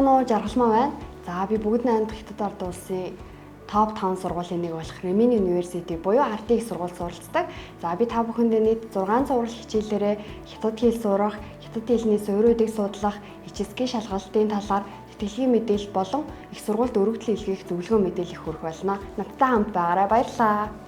байцгаана уу, жаргалмаа байна. За би бүгд найрамдах Хятад ард улсын топ 5 сургуулийн нэг болох Ремин University буюу RT-ийн сургуульд суралцдаг. За би та бүхэндээ нийт 6 сурвал хичээлээрээ хятад хэл сурах, хятад хэлний суурьуудыг судлах, хичээсгийн шалгалтын талаар тэтгэлийн мэдээлэл болон их сургуульд өргөдөл илгээх зөвлөгөө мэдээлэл хүргэх болно. Надтай хамт байгаарай. Баярлалаа.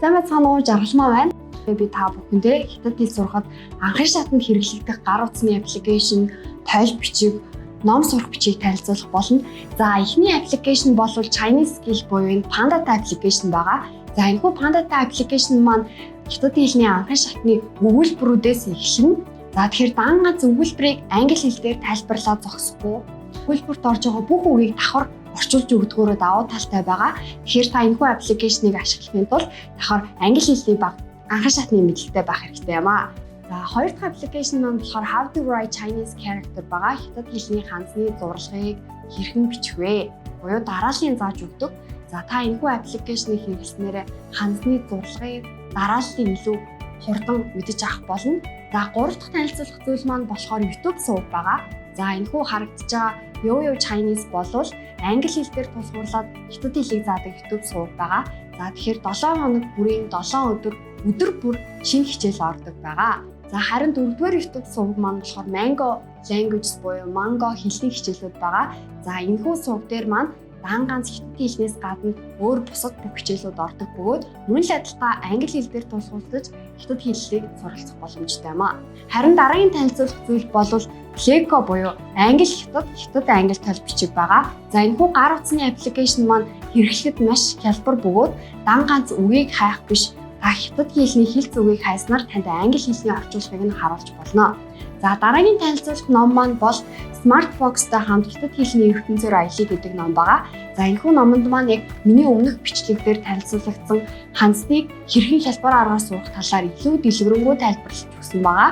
Сайн байцгаана уу, жаргалмаа байна. Би та бүхэндээ хятад хэл сурахад анхны шатанд хэрэглэгдэх гар утасны аппликейшн, тойл бичиг, ном сурах бичгийг танилцуулах болно. За эхний аппликейшн бол Chinese Skill буюу Panda аппликейшн байгаа. За энэхүү Panda аппликейшн маань хятад хэлний анхны шатны өгүүлбэрүүдээс эхэлнэ. За тэгэхээр дан ганц өгүүлбэрийг англи хэлээр тайлбарлаад зогсохгүй. Өгүүлбэрт орж байгаа бүх үгийг давхар орчуулж өгдөгөөрөө давуу талтай байгаа. Тэгэхээр та энэхүү аппликейшнийг ашиглахын тулд давхар англи хэлний баг анхны шатны мэдлэгтэй байх хэрэгтэй юм аа. За хоёр дахь аппликейшн маань болохоор How to Write Chinese Character байгаа. Хятад хэлний хандсны зурлагыг хэрхэн бичих вэ? Буюу дарааллын зааж өгдөг. За та энэхүү аппликейшнийг хэрэглэснээр хандсны зурлагыг дарааллын илүү хурдан мэдэж авах болно. За гурав дахь танилцуулах зүйл маань болохоор YouTube суваг байгаа. За энэхүү харагдаж байгаа Yo Chinese болвол англи хэл дээр тусгуурлаад хятад хэлийг заадаг YouTube суваг байгаа. За тэгэхээр 7 хоног бүрийн 7 өдөр бүр шинэ хичээл ордог байгаа. За харин 4-р YouTube суваг маань болохоор Mango Languages буюу Mango хэлний хичээлүүд байгаа. За энэхүү суваг дээр маань дан ганц хятад хэлнээс гадна өөр бусад бүх хичээлүүд ордог бөгөөд мөн л адилхан англи хэл дээр тусгуулж хятад хэллийг суралцах боломжтой юм а. Харин дараагийн танилцуулах зүйл бол Pleco буюу англи хятад, хятад англи тойл бичиг байгаа. За энэхүү гар утасны аппликейшн маань хэрэглэхэд маш хялбар бөгөөд дан ганц үгийг хайх биш, та хятад хэлний хэлц үгийг хайснаар танд англи хэлний орчуулгыг нь харуулж болно. За дараагийн танилцуулах ном маань бол Smart Fox-тай хамт хятад хэлний ертөнцөөр аялыг гэдэг ном байгаа. За энэхүү номонд маань яг миний өмнөх бичлэгээр танилцуулагдсан хандсныг хэрхэн хялбар аргаар сурах талаар илүү дэлгэрэнгүй тайлбарлаж өгсөн байгаа.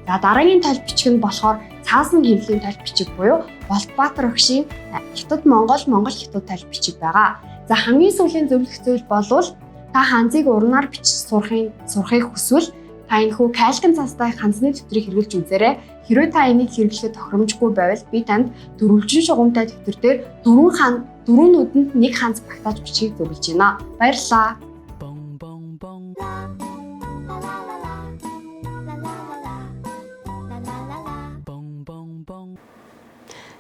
За дараагийн тойл бичиг нь болохоор цаасан хэвлэлийн тойл бичиг буюу Болтбаатар өгшийн хятад Монгол хятад тойл бичиг байгаа. За хамгийн сүүлийн зөвлөх зүйл бол та ханзыг урнаар бичиж сурахыг хүсвэл та энэхүү калкин цастай хандсны дэвтрийг хэрэглэж үзээрэй. Хэрвээ та энийг хэрэглэхэд тохиромжгүй байвал би танд дөрвөлжин шугамтай дэвтэр дээр дөрвөн нүдэнд нэг ханц багтааж бичгийг зөвлөж байна. Баярлалаа.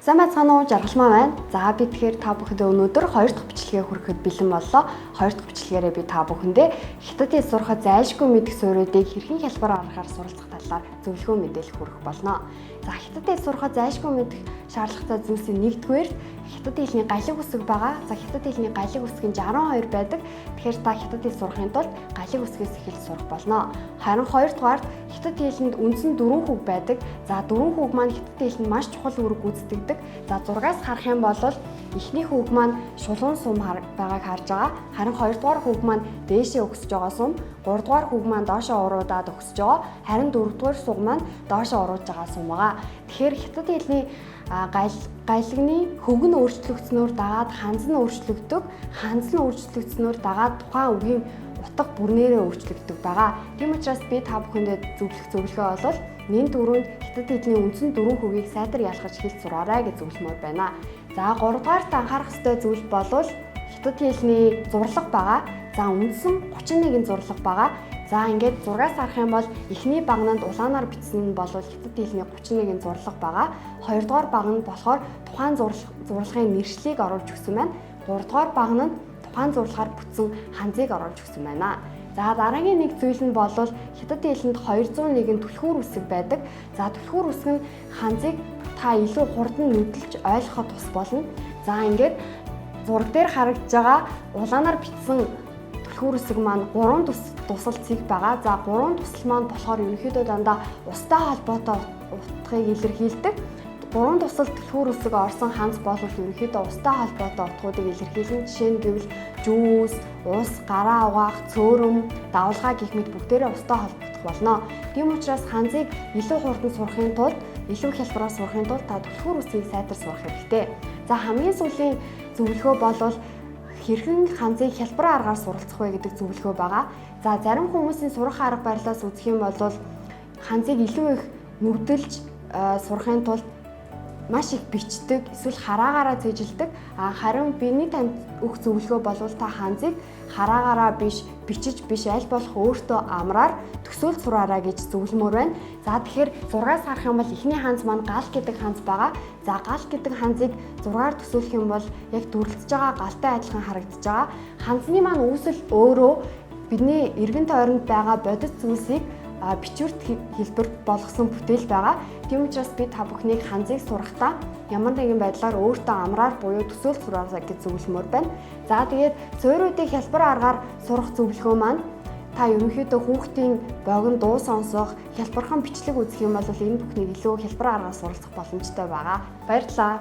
Сайн байцгаана уу, жаргалмаа байна. За би тэгэхээр та бүхэндээ өнөөдөр хоёр дахь бичлэгээ хүрэхэд бэлэн боллоо. Хоёр дахь бичлэгээрээ би та бүхэндээ хятад хэл сурахад зайлшгүй мэдэх суурьуудыг хэрхэн хялбар аргаар суралцах талаар зөвлөгөө мэдээлэл хүргэх болно. За хятад хэл сурахад зайлшгүй мэдэх шаардлагатай зүйлсийн нэгдүгээр хятад хэлний галиг үсэг байгаа. За хятад хэлний галиг үсэг нь 62 байдаг. Тэгэхээр та хятад хэл сурахын тулд галиг үсгээс эхэлж сурах болно. Харин хоёрдугаар хятад хэлэнд үндсэн 4 хүүг байдаг. За 4 хүүг маань хятад хэлэнд маш чухал үүрэг гүйцэтгэдэг. За зургаас харах юм бол эхний хүүг маань шулуун сум байгааг харж байгаа. Харин хоёрдугаар хүүг маань дээшээ өгсөж байгаа сум, гуравдугаар хүүг маань доошоо уруудаад өгсөж байгаа. Харин дөрөвдүгээр суг маань доошоо урууж байгаа сум байгаа. Тэгэхээр хятад хэлний галигны хөг нь өөрчлөгдснөөр дагаад ханз нь өөрчлөгддөг. Ханз нь өөрчлөгдснөөр дагаад тухайн үгийн утга бүрнээрээ өөрчлөгддөг байгаа. Тийм учраас би та бүхэндээ зөвлөгөө бол энэ дөрөнд хятад хэлний үндсэн 4 хүүгийг сайтар ялгаж хэлж сураарай гэж зөвлөмөр байна. За 3 дугаарт анхаарах ёстой зүйл бол хятад хэлний зурлаг байгаа. За үндсэн 31 зурлаг байгаа. За ингээд зургаас харах юм бол эхний багнанд улаанаар бичсэн нь бол хятад хэлний 31 зурлаг байгаа. Хоёрдугаар баг нь болохоор тухайн зурлагын нэршлиг оруулж өгсөн байна. Гуравдугаар баг нь тухайн зурлагаар бүтсэн ханзыг оруулж өгсөн байна. За дараагийн нэг зүйл нь бол хятад хэлэнд 201 түлхүүр үсэг байдаг. За түлхүүр үсэг нь ханзыг та илүү хурдан нүдэлж ойлгоход тус болно. За ингээд зураг дээр харагдж байгаа улаанаар бичсэн түлхүүр үсэг маань 3 тусал цэг байгаа. За 3 тусал маань болохоор ерөнхийдөө дандаа устай холбоотой утгыг илэрхийлдэг. 3 тусал түлхүүр үсэг орсон ханц бол ерөнхийдөө устай холбоотой утгуудыг илэрхийлэн жишээ нь гэвэл жүүс, ус, гараа угаах, цөөрөм, давлгаа гэх мэт бүгдээрээ устай холбогдох болно. Тийм учраас ханзыг илүү хурдан сурахын тулд, илүү хялбараар сурахын тулд та түлхүүр үсгийг сайтар сурах хэрэгтэй. За хамгийн сүүлийн зөвлөгөө бол хэрхэн ханзыг хялбар аргаар суралцах вэ гэдэг зөвлөгөө байгаа. За зарим хүмүүсийн сурах арга барилаас үзэх юм бол ханзыг илүү их нүдэлж сурахын тулд маш их бичдэг, эсвэл хараагаараа цээжилдэг. Харин биний танд өгөх зөвлөгөө бол та ханзыг хараагаараа биш, бичиж биш, аль болох өөртөө амраар төсөөлж сураарай гэж зөвлөмөр байна. За тэгэхээр 6-аас харах юм бол эхний ханз маань гал гэдэг ханз байгаа. За гал гэдэг ханзыг 6-аар төсөөлөх юм бол яг дүрлэж байгаа галтай адилхан харагдаж байгаа. Ханзны маань үүсэл өөрөө бидний эргэн тойронд байгаа бодит зүйлсийг бичвэрт хэлбэр болгосон бүтээл байгаа. Тийм учраас би та бүхнийг ханзыг сурахдаа ямар нэгэн байдлаар өөртөө амраар буюу төсөөлж сураарай гэж зөвлөмөр байна. За тэгээд суурьуудыг хялбар аргаар сурах зөвлөгөө маань та ерөнхийдөө хүүхдийн богино дуу сонсох, хялбархан бичлэг үзэх юм бол энэ бүхнийг илүү хялбар аргаар суралцах боломжтой байгаа. Баярлалаа.